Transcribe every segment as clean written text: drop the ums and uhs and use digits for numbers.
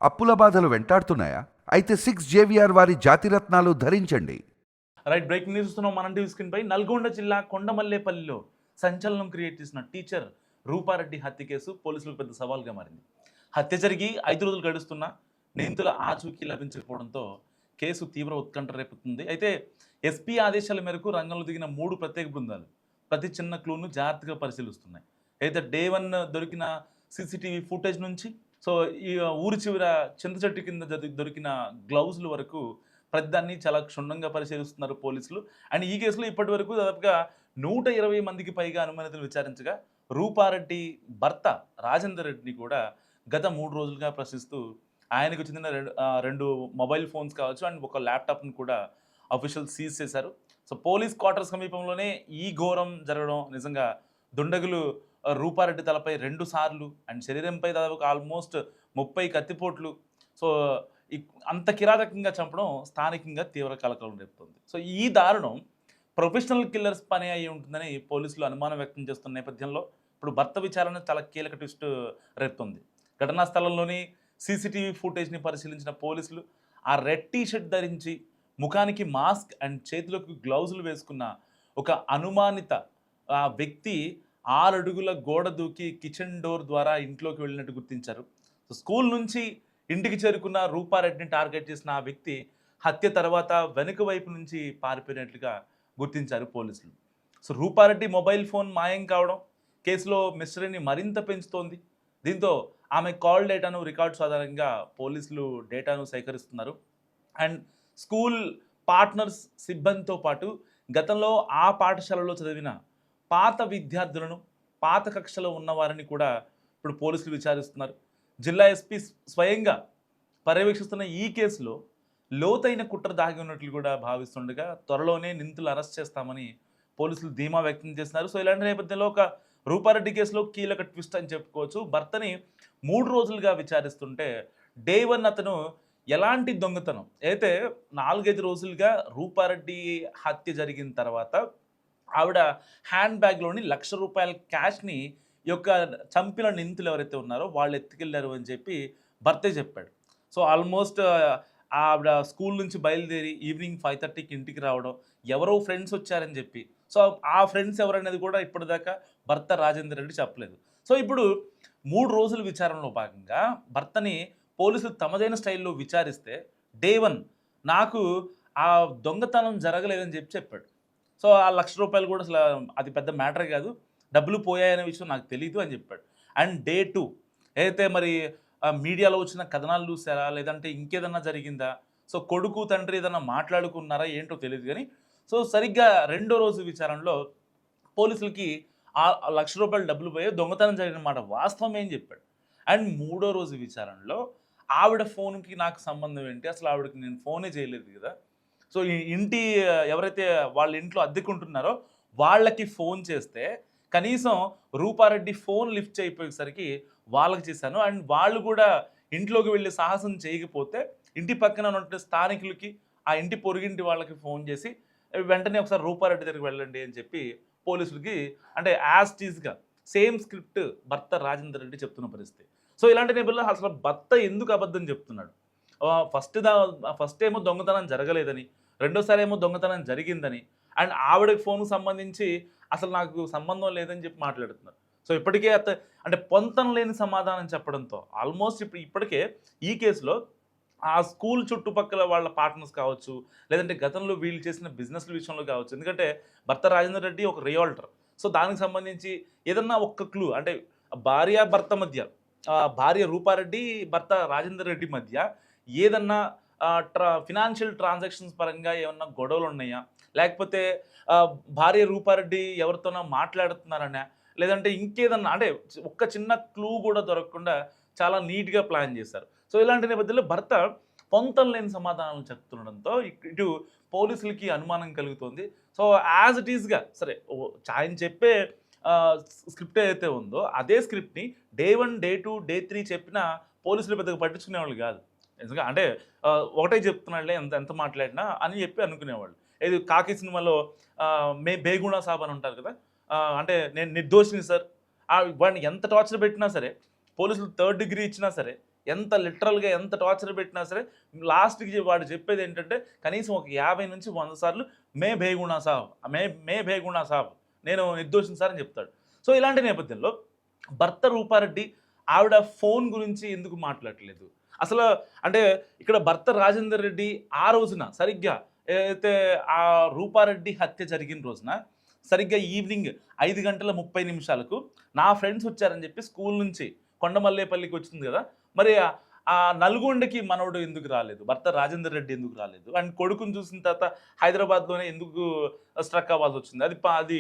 అప్పుల బాధలు వెంటాడుతున్నాయా? అయితే 6 JVR వారి జాతిరత్నాలు ధరించండి. రైట్, బ్రేకింగ్ న్యూస్ చూస్తున్నాం మన టీవీ స్క్రీన్ పై. నల్గొండ జిల్లా కొండమల్లేపల్లిలో సంచలనం క్రియేట్ చేసిన టీచర్ రూపారెడ్డి హత్య కేసు పోలీసులకు పెద్ద సవాల్గా మారింది. హత్య జరిగి 5 రోజులు గడుస్తున్నా నిందితుల ఆచూకీ లభించకపోవడంతో కేసు తీవ్ర ఉత్కంఠ రేపుతుంది. అయితే ఎస్పీ ఆదేశాల మేరకు రంగంలో దిగిన 3 ప్రత్యేక బృందాలు ప్రతి చిన్న క్లూను జాగ్రత్తగా పరిశీలిస్తున్నాయి. అయితే డే 1 దొరికిన సీసీటీవీ ఫుటేజ్ నుంచి ఈ ఊరి చివర చింత చెట్టు కింద దొరికిన గ్లౌజుల వరకు ప్రతిదాన్ని చాలా క్షుణ్ణంగా పరిశీలిస్తున్నారు పోలీసులు. అండ్ ఈ కేసులో ఇప్పటి వరకు దాదాపుగా 120 మందికి పైగా అనుమానితులు విచారించగా రూపారెడ్డి భర్త రాజేందర్ రెడ్డిని కూడా గత 3 రోజులుగా ప్రశ్నిస్తూ ఆయనకు చెందిన రెండు మొబైల్ ఫోన్స్ కావచ్చు అండ్ ఒక ల్యాప్టాప్ని కూడా అఫీషియల్ సీజ్ చేశారు. పోలీస్ క్వార్టర్స్ సమీపంలోనే ఈ ఘోరం జరగడం నిజంగా దుండగులు రూపారెడ్డి తలపై 2 సార్లు అండ్ శరీరంపై దాదాపు ఆల్మోస్ట్ 30 కత్తిపోట్లు అంత కిరాతకంగా చంపడం స్థానికంగా తీవ్ర కలకలం రేపుతుంది. ఈ దారుణం ప్రొఫెషనల్ కిల్లర్స్ పని అయి ఉంటుందని పోలీసులు అనుమానం వ్యక్తం చేస్తున్న నేపథ్యంలో ఇప్పుడు భర్త విచారణ చాలా కీలక ట్విస్ట్ రేపుతుంది. ఘటనా స్థలంలోని సీసీటీవీ ఫుటేజ్ని పరిశీలించిన పోలీసులు ఆ రెడ్ టీషర్ట్ ధరించి ముఖానికి మాస్క్ అండ్ చేతులకు గ్లౌజులు వేసుకున్న ఒక అనుమానిత వ్యక్తి 6 అడుగుల గోడ దూకి కిచెన్ డోర్ ద్వారా ఇంట్లోకి వెళ్ళినట్టు గుర్తించారు. స్కూల్ నుంచి ఇంటికి చేరుకున్న రూపారెడ్డిని టార్గెట్ చేసిన ఆ వ్యక్తి హత్య తర్వాత వెనుక వైపు నుంచి పారిపోయినట్లుగా గుర్తించారు పోలీసులు. రూపారెడ్డి మొబైల్ ఫోన్ మాయం కావడం కేసులో మిస్టరీని మరింత పెంచుతోంది. దీంతో ఆమె కాల్ డేటాను రికార్డ్స్ ఆధారంగా పోలీసులు డేటాను సేకరిస్తున్నారు. అండ్ స్కూల్ పార్ట్నర్స్ సిబ్బందితో పాటు గతంలో ఆ పాఠశాలలో చదివిన పాత విద్యార్థులను పాత కక్షలో ఉన్నవారిని కూడా ఇప్పుడు పోలీసులు విచారిస్తున్నారు. జిల్లా ఎస్పీ స్వయంగా పర్యవేక్షిస్తున్న ఈ కేసులో లోతైన కుట్ర దాగి ఉన్నట్లు కూడా భావిస్తుండగా త్వరలోనే నిందితులు అరెస్ట్ చేస్తామని పోలీసులు ధీమా వ్యక్తం చేస్తున్నారు. ఇలాంటి నేపథ్యంలో ఒక రూపారెడ్డి కేసులో కీలక ట్విస్ట్ అని చెప్పుకోవచ్చు. భర్తని 3 రోజులుగా విచారిస్తుంటే డే 1 అతను ఎలాంటి దొంగతనం అయితే 4-5 రోజులుగా రూపారెడ్డి హత్య జరిగిన తర్వాత ఆవిడ హ్యాండ్ బ్యాగ్లోని ₹1,00,000 క్యాష్ని చంపిన నిందితులు ఎవరైతే ఉన్నారో వాళ్ళు ఎత్తుకెళ్లారు అని చెప్పి భర్తే చెప్పాడు. ఆల్మోస్ట్ ఆవిడ స్కూల్ నుంచి బయలుదేరి ఈవినింగ్ 5:30కి ఇంటికి రావడం, ఎవరో ఫ్రెండ్స్ వచ్చారని చెప్పి ఆ ఫ్రెండ్స్ ఎవరనేది కూడా ఇప్పటిదాకా భర్త రాజేందర్ రెడ్డి చెప్పలేదు. ఇప్పుడు 3 రోజుల విచారణలో భాగంగా భర్తని పోలీసులు తమదైన స్టైల్లో విచారిస్తే డే 1 నాకు ఆ దొంగతనం జరగలేదని చెప్పాడు. ఆ ₹1,00,000 కూడా అసలు అది పెద్ద మ్యాటర్ కాదు, డబ్బులు పోయాయనే విషయం నాకు తెలీదు అని చెప్పాడు. అండ్ డే 2 అయితే మరి మీడియాలో వచ్చిన కథనాలు చూసారా లేదంటే ఇంకేదన్నా జరిగిందా, కొడుకు తండ్రి ఏదన్నా మాట్లాడుకున్నారా ఏంటో తెలియదు కానీ సరిగ్గా 2వ రోజు విచారణలో పోలీసులకి ఆ ₹1,00,000 డబ్బులు పోయే దొంగతనం జరిగిన మాట వాస్తవం ఏం చెప్పాడు. అండ్ 3వ రోజు విచారణలో ఆవిడ ఫోన్కి నాకు సంబంధం ఏంటి, అసలు ఆవిడకి నేను ఫోనే చేయలేదు కదా. ఈ ఇంటి ఎవరైతే వాళ్ళ ఇంట్లో అద్దెకుంటున్నారో వాళ్ళకి ఫోన్ చేస్తే కనీసం రూపారెడ్డి ఫోన్ లిఫ్ట్ చేయకపోయేసరికి వాళ్ళకి చేశాను. అండ్ వాళ్ళు కూడా ఇంట్లోకి వెళ్ళే సాహసం చేయకపోతే ఇంటి పక్కన ఉన్న స్థానికులకి ఆ ఇంటి పొరుగింటి వాళ్ళకి ఫోన్ చేసి వెంటనే ఒకసారి రూపారెడ్డి దగ్గరికి వెళ్ళండి అని చెప్పి పోలీసులకి అంటే యాజ్ టీజ్గా సేమ్ స్క్రిప్ట్ భర్త రాజేందర్ రెడ్డి చెప్తున్న పరిస్థితి. ఇలాంటి నేపథ్యంలో అసలు భర్త ఎందుకు అబద్ధం చెప్తున్నాడు? ఫస్ట్ ఏమో దొంగతనం జరగలేదని, రెండోసారి ఏమో దొంగతనం జరిగిందని, అండ్ ఆవిడ ఫోన్కు సంబంధించి అసలు నాకు సంబంధం లేదని చెప్పి మాట్లాడుతున్నారు. ఇప్పటికే అంటే పొంతం లేని సమాధానం చెప్పడంతో ఆల్మోస్ట్ ఇప్పటికే ఈ కేసులో ఆ స్కూల్ చుట్టుపక్కల వాళ్ళ పార్ట్నర్స్ కావచ్చు, లేదంటే గతంలో వీళ్ళు చేసిన బిజినెస్ల విషయంలో కావచ్చు, ఎందుకంటే భర్త రాజేందర్ రెడ్డి ఒక రియాల్టర్. దానికి సంబంధించి ఏదన్నా ఒక్క క్లూ అంటే భార్య భర్త మధ్య, భార్య రూపారెడ్డి భర్త రాజేందర్ రెడ్డి మధ్య ఏదన్నా ఫినాన్షియల్ ట్రాన్సాక్షన్స్ పరంగా ఏమన్నా గొడవలు ఉన్నాయా, లేకపోతే భార్య రూపారెడ్డి ఎవరితోనో మాట్లాడుతున్నారనా, లేదంటే ఇంకేదన్నా అంటే ఒక్క చిన్న క్లూ కూడా దొరకకుండా చాలా నీట్గా ప్లాన్ చేశారు. ఇలాంటి నేపథ్యంలో భర్త పొంతం లేని సమాధానాలు చెప్తుండడంతో ఇటు పోలీసులకి అనుమానం కలుగుతుంది. యాజ్ ఇట్ ఈస్గా సరే ఆయన చెప్పే స్క్రిప్ట్ ఏదైతే ఉందో అదే స్క్రిప్ట్ని డే 1, డే 2, డే 3 చెప్పినా పోలీసులు పెద్దగా పట్టించుకునేవాళ్ళు కాదు. ఎందుకంటే అంటే ఒకటే చెప్తున్నాడులే ఎంత మాట్లాడినా అని చెప్పి అనుకునేవాళ్ళు. ఇది కాకి సినిమాలో బేగుణా సాబ్ అని ఉంటారు కదా, అంటే నేను నిర్దోషిని సార్, వాడిని ఎంత టార్చర్ పెట్టినా సరే పోలీసులు 3rd డిగ్రీ ఇచ్చినా సరే ఎంత లిటరల్గా ఎంత టార్చర్ పెట్టినా సరే లాస్ట్కి వాడు చెప్పేది ఏంటంటే కనీసం ఒక 50 నుంచి 100 సార్లు మే భేగుణా సాబ్ మే భేగుణా సాబ్ నేను నిర్దోషిని సార్ అని చెప్తాడు. సో ఇలాంటి నేపథ్యంలో భర్త రూపారెడ్డి ఆవిడ ఫోన్ గురించి ఎందుకు మాట్లాడట్లేదు అసలు? అంటే ఇక్కడ భర్త రాజేందర్ రెడ్డి ఆ రోజున సరిగ్గా ఏదైతే ఆ రూపారెడ్డి హత్య జరిగిన రోజున సరిగ్గా ఈవినింగ్ 5:30 నా ఫ్రెండ్స్ వచ్చారని చెప్పి స్కూల్ నుంచి కొండమల్లేపల్లికి వచ్చింది కదా, మరి ఆ నల్గొండకి మనవడు ఎందుకు రాలేదు, భర్త రాజేందర్ రెడ్డి ఎందుకు రాలేదు, అండ్ కొడుకుని చూసిన తర్వాత హైదరాబాద్లోనే ఎందుకు స్ట్రక్ అవ్వాల్సి వచ్చింది? అది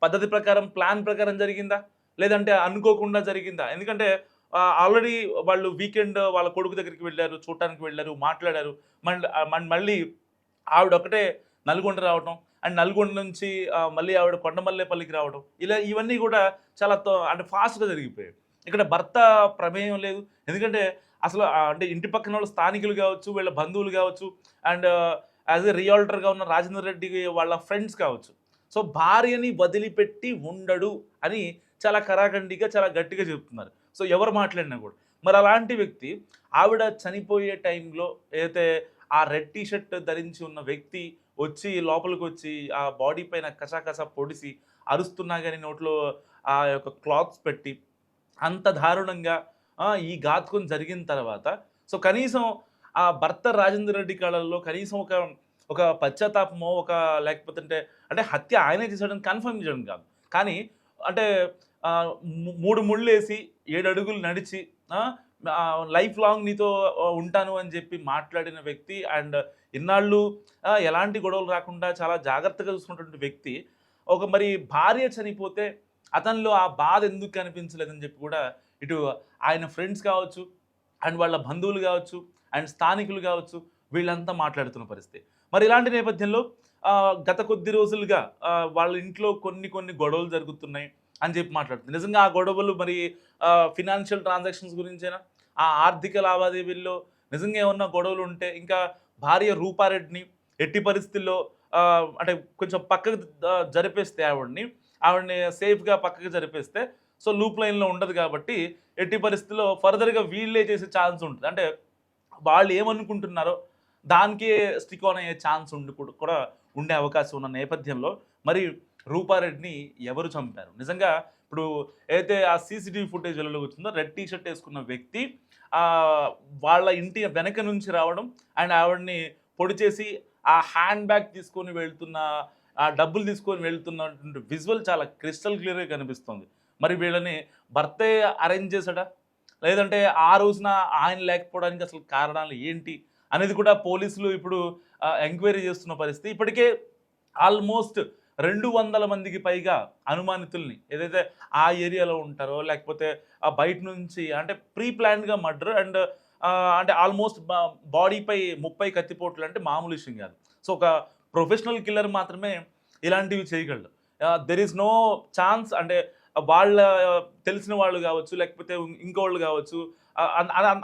పద్ధతి ప్రకారం ప్లాన్ ప్రకారం జరిగిందా, లేదంటే అనుకోకుండా జరిగిందా? ఎందుకంటే ఆల్రెడీ వాళ్ళు వీకెండ్ వాళ్ళ కొడుకు దగ్గరికి వెళ్ళారు, చూడటానికి వెళ్ళారు, మాట్లాడారు. మళ్ళీ ఆవిడ ఒకటే నల్గొండ రావటం, అండ్ నల్గొండ నుంచి మళ్ళీ ఆవిడ కొండమల్లేపల్లికి రావడం, ఇవన్నీ కూడా చాలా అంటే ఫాస్ట్గా జరిగిపోయాయి. ఇక్కడ భర్త ప్రమేయం లేదు. ఎందుకంటే అసలు అంటే ఇంటి పక్కన వాళ్ళు స్థానికులు కావచ్చు, వీళ్ళ బంధువులు కావచ్చు, అండ్ యాజ్ ఎ రియాల్టర్గా ఉన్న రాజేందర్ రెడ్డి వాళ్ళ ఫ్రెండ్స్ కావచ్చు. సో భార్యని వదిలిపెట్టి ఉండడు అని చాలా కరాఖండిగా చాలా గట్టిగా చెప్తున్నారు. సో ఎవరు మాట్లాడినా కూడా మరి అలాంటి వ్యక్తి ఆవిడ చనిపోయే టైంలో ఏదైతే ఆ రెడ్ టీ షర్ట్ ధరించి ఉన్న వ్యక్తి వచ్చి లోపలికి వచ్చి ఆ బాడీ పైన కసా పొడిసి అరుస్తున్నా కానీ నోట్లో ఆ యొక్క క్లాత్స్ పెట్టి అంత దారుణంగా ఈ ఘాతుకం జరిగిన తర్వాత సో కనీసం ఆ భర్త రాజేందర్ రెడ్డి కళల్లో కనీసం ఒక పశ్చాత్తాపమో లేకపోతే అంటే హత్య ఆయనే చేశాడని కన్ఫర్మ్ చేయడం కాదు, కానీ అంటే 3 ముళ్ళు వేసి 7 అడుగులు నడిచి లైఫ్ లాంగ్ నీతో ఉంటాను అని చెప్పి మాట్లాడిన వ్యక్తి, అండ్ ఇన్నాళ్ళు ఎలాంటి గొడవలు రాకుండా చాలా జాగ్రత్తగా చూసుకున్నటువంటి వ్యక్తి మరి భార్య చనిపోతే అతనిలో ఆ బాధ ఎందుకు కనిపించలేదని చెప్పి కూడా ఇటు ఆయన ఫ్రెండ్స్ కావచ్చు, అండ్ వాళ్ళ బంధువులు కావచ్చు, అండ్ స్థానికులు కావచ్చు, వీళ్ళంతా మాట్లాడుతున్న పరిస్థితి. మరి ఇలాంటి నేపథ్యంలో గత కొద్ది రోజులుగా వాళ్ళ ఇంట్లో కొన్ని గొడవలు జరుగుతున్నాయి అని చెప్పి మాట్లాడుతుంది. నిజంగా ఆ గొడవలు మరి ఫినాన్షియల్ ట్రాన్సాక్షన్స్ గురించేనా, ఆ ఆర్థిక లావాదేవీల్లో నిజంగా ఏమన్నా గొడవలు ఉంటే ఇంకా భార్య రూపారెడ్డిని ఎట్టి పరిస్థితుల్లో అంటే కొంచెం పక్కకు జరిపేస్తే ఆవిడని సేఫ్గా పక్కకు జరిపేస్తే సో లూప్ లైన్లో ఉండదు కాబట్టి ఎట్టి పరిస్థితుల్లో ఫర్దర్గా వీళ్ళే చేసే ఛాన్స్ ఉంటుంది. అంటే వాళ్ళు ఏమనుకుంటున్నారో దానికే స్టిక్ ఆన్ అయ్యే ఛాన్స్ కూడా ఉండే అవకాశం ఉన్న నేపథ్యంలో మరి రూపారెడ్డిని ఎవరు చంపారు? నిజంగా ఇప్పుడు ఏదైతే ఆ సీసీటీవీ ఫుటేజ్ వెలుగులోకి వచ్చిందో రెడ్ టీ షర్ట్ వేసుకున్న వ్యక్తి వాళ్ళ ఇంటి వెనక నుంచి రావడం, అండ్ ఆవిడని పొడి చేసి ఆ హ్యాండ్ బ్యాగ్ తీసుకొని వెళ్తున్న ఆ డబ్బులు తీసుకొని వెళ్తున్నటువంటి విజువల్ చాలా క్రిస్టల్ క్లియర్గా కనిపిస్తుంది. మరి వీళ్ళని భర్తే అరేంజ్ చేశాడా, లేదంటే ఆ రోజున ఆయన లేకపోవడానికి అసలు కారణాలు ఏంటి అనేది కూడా పోలీసులు ఇప్పుడు ఎంక్వైరీ చేస్తున్న పరిస్థితి. ఇప్పటికే ఆల్మోస్ట్ 200 మందికి పైగా అనుమానితుల్ని ఏదైతే ఆ ఏరియాలో ఉంటారో లేకపోతే బయట నుంచి అంటే ప్రీ ప్లాన్డ్గా మర్డర్, అండ్ అంటే ఆల్మోస్ట్ బాడీపై 30 కత్తిపోట్లు అంటే మామూలు విషయం కాదు. సో ఒక ప్రొఫెషనల్ కిల్లర్ మాత్రమే ఇలాంటివి చేయగలడు. దెర్ ఈజ్ నో ఛాన్స్ అంటే వాళ్ళ తెలిసిన వాళ్ళు కావచ్చు, లేకపోతే ఇంకోళ్ళు కావచ్చు,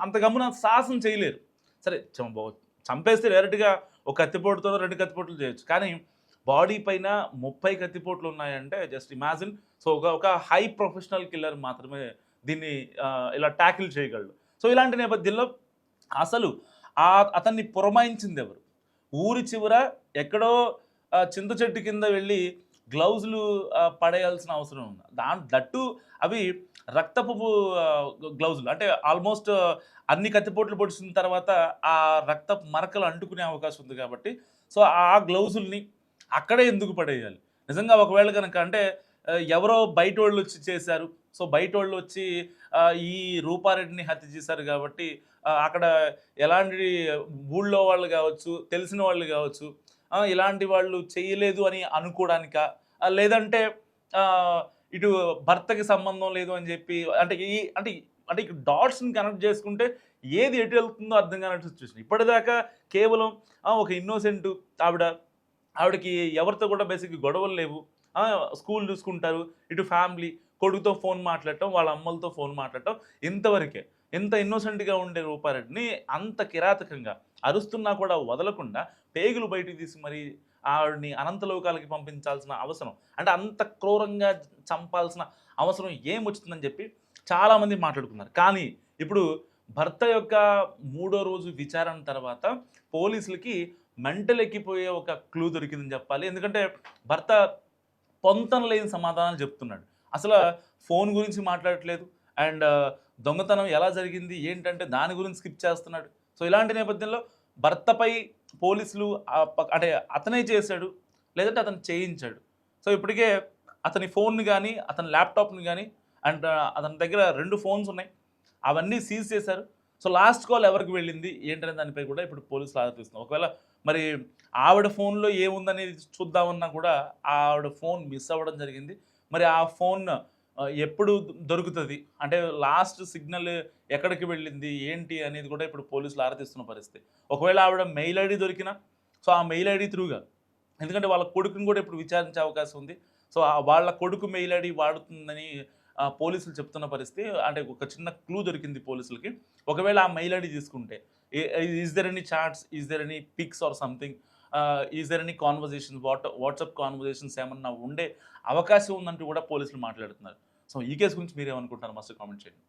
అంత గమ్మున సాహసం చేయలేరు. సరే చంపేస్తే డైరెక్ట్గా ఒక కత్తిపోటుతో 2 కత్తిపోట్లు చేయొచ్చు, కానీ బాడీ పైన 30 కత్తిపోట్లు ఉన్నాయంటే జస్ట్ ఇమాజిన్. సో ఒక హై ప్రొఫెషనల్ కిల్లర్ మాత్రమే దీన్ని ఇలా ట్యాకిల్ చేయగలడు. సో ఇలాంటి నేపథ్యంలో అసలు అతన్ని పురమాయించింది ఎవరు? ఊరి చివర ఎక్కడో చింత చెట్టు కింద వెళ్ళి గ్లౌజులు పడేయాల్సిన అవసరం ఉంది. దట్టు అవి రక్తపు గ్లౌజులు, అంటే ఆల్మోస్ట్ అన్ని కత్తిపోట్లు పొడిచిన తర్వాత ఆ రక్తపు మరకలు అంటుకునే అవకాశం ఉంది కాబట్టి సో ఆ గ్లౌజుల్ని అక్కడే ఎందుకు పడేయాలి? నిజంగా ఒకవేళ కనుక అంటే ఎవరో బయట వాళ్ళు వచ్చి చేశారు, సో బయట వాళ్ళు వచ్చి ఈ రూపారెడ్డిని హత్య చేశారు కాబట్టి అక్కడ ఎలాంటి ఊళ్ళో వాళ్ళు కావచ్చు, తెలిసిన వాళ్ళు కావచ్చు, ఇలాంటి వాళ్ళు చేయలేదు అని అనుకోవడానిక, లేదంటే ఇటు భర్తకి సంబంధం లేదు అని చెప్పి అంటే అంటే ఇక డాట్స్ని కనెక్ట్ చేసుకుంటే ఏది ఎటు వెళ్తుందో అర్థం కానట్టు సిచ్యువేషన్. ఇప్పటిదాకా కేవలం ఒక ఇన్నోసెంట్ ఆవిడకి ఎవరితో కూడా బేసిక్గా గొడవలు లేవు, స్కూల్ చూసుకుంటారు, ఇటు ఫ్యామిలీ, కొడుకుతో ఫోన్ మాట్లాడటం, వాళ్ళ అమ్మలతో ఫోన్ మాట్లాడటం, ఇంతవరకే. ఎంత ఇన్నోసెంట్గా ఉండే రూపారెడ్డిని అంత కిరాతకంగా అరుస్తున్నా కూడా వదలకుండా పేగులు బయటికి తీసి మరి ఆవిడని అనంతలోకాలకి పంపించాల్సిన అవసరం, అంటే అంత క్రూరంగా చంపాల్సిన అవసరం ఏమొచ్చిందని చెప్పి చాలామంది మాట్లాడుకున్నారు. కానీ ఇప్పుడు భర్త యొక్క మూడో రోజు విచారణ తర్వాత పోలీసులకి మెంటల్ ఎక్కిపోయే ఒక క్లూ దొరికిందని చెప్పాలి. ఎందుకంటే భర్త పొంతన లేని సమాధానాలు చెప్తున్నాడు. అసలు ఫోన్ గురించి మాట్లాడట్లేదు. అండ్ దొంగతనం ఎలా జరిగింది ఏంటంటే దాని గురించి స్కిప్ చేస్తున్నాడు. సో ఇలాంటి నేపథ్యంలో భర్తపై పోలీసులు అంటే అతనే చేశాడు, లేదంటే అతను చేయించాడు. సో ఇప్పటికే అతని ఫోన్‌ని గానీ, అతని ల్యాప్‌టాప్‌ని గానీ అండ్ అతని దగ్గర 2 ఫోన్స్ ఉన్నాయి. అవన్నీ సీజ్ చేశారు. సో లాస్ట్ కాల్ ఎవరికి వెళ్ళింది ఏంటనే దానిపై కూడా ఇప్పుడు పోలీసులు ఆరా తీస్తున్నారు. ఒకవేళ మరి ఆవిడ ఫోన్‌లో ఏముందనేది చూద్దామన్నా కూడా ఆవిడ ఫోన్ మిస్ అవ్వడం జరిగింది. మరి ఆ ఫోన్ ఎప్పుడు దొరుకుతది? అంటే లాస్ట్ సిగ్నల్ ఎక్కడికి వెళ్ళింది? ఏంటి అనేది కూడా ఇప్పుడు పోలీసులు ఆరా తీస్తున్న పరిస్థితి. ఒకవేళ ఆవిడ మెయిల్ ఐడీ దొరికినా సో ఆ మెయిల్ ఐడీ త్రూగా ఎందుకంటే వాళ్ళ కొడుకుని కూడా ఇప్పుడు విచారించే అవకాశం ఉంది. సో వాళ్ళ కొడుకు మెయిల్ ఐడీ వాడుతుందని పోలీసులు చెప్తున్న పరిస్థితి. అంటే ఒక చిన్న క్లూ దొరికింది పోలీసులకి. ఒకవేళ ఆ మెయిల్ ఐడీ తీసుకుంటే is there any chats? Is there any pics or something? Is there any conversations? WhatsApp conversations ఏమన్నా ఉండే అవకాశం ఉందంటూ కూడా పోలీసులు మాట్లాడుతున్నారు. సో ఈ కేసు గురించి మీరేమనుకుంటున్నారు? మస్ట్ కామెంట్ చేయండి.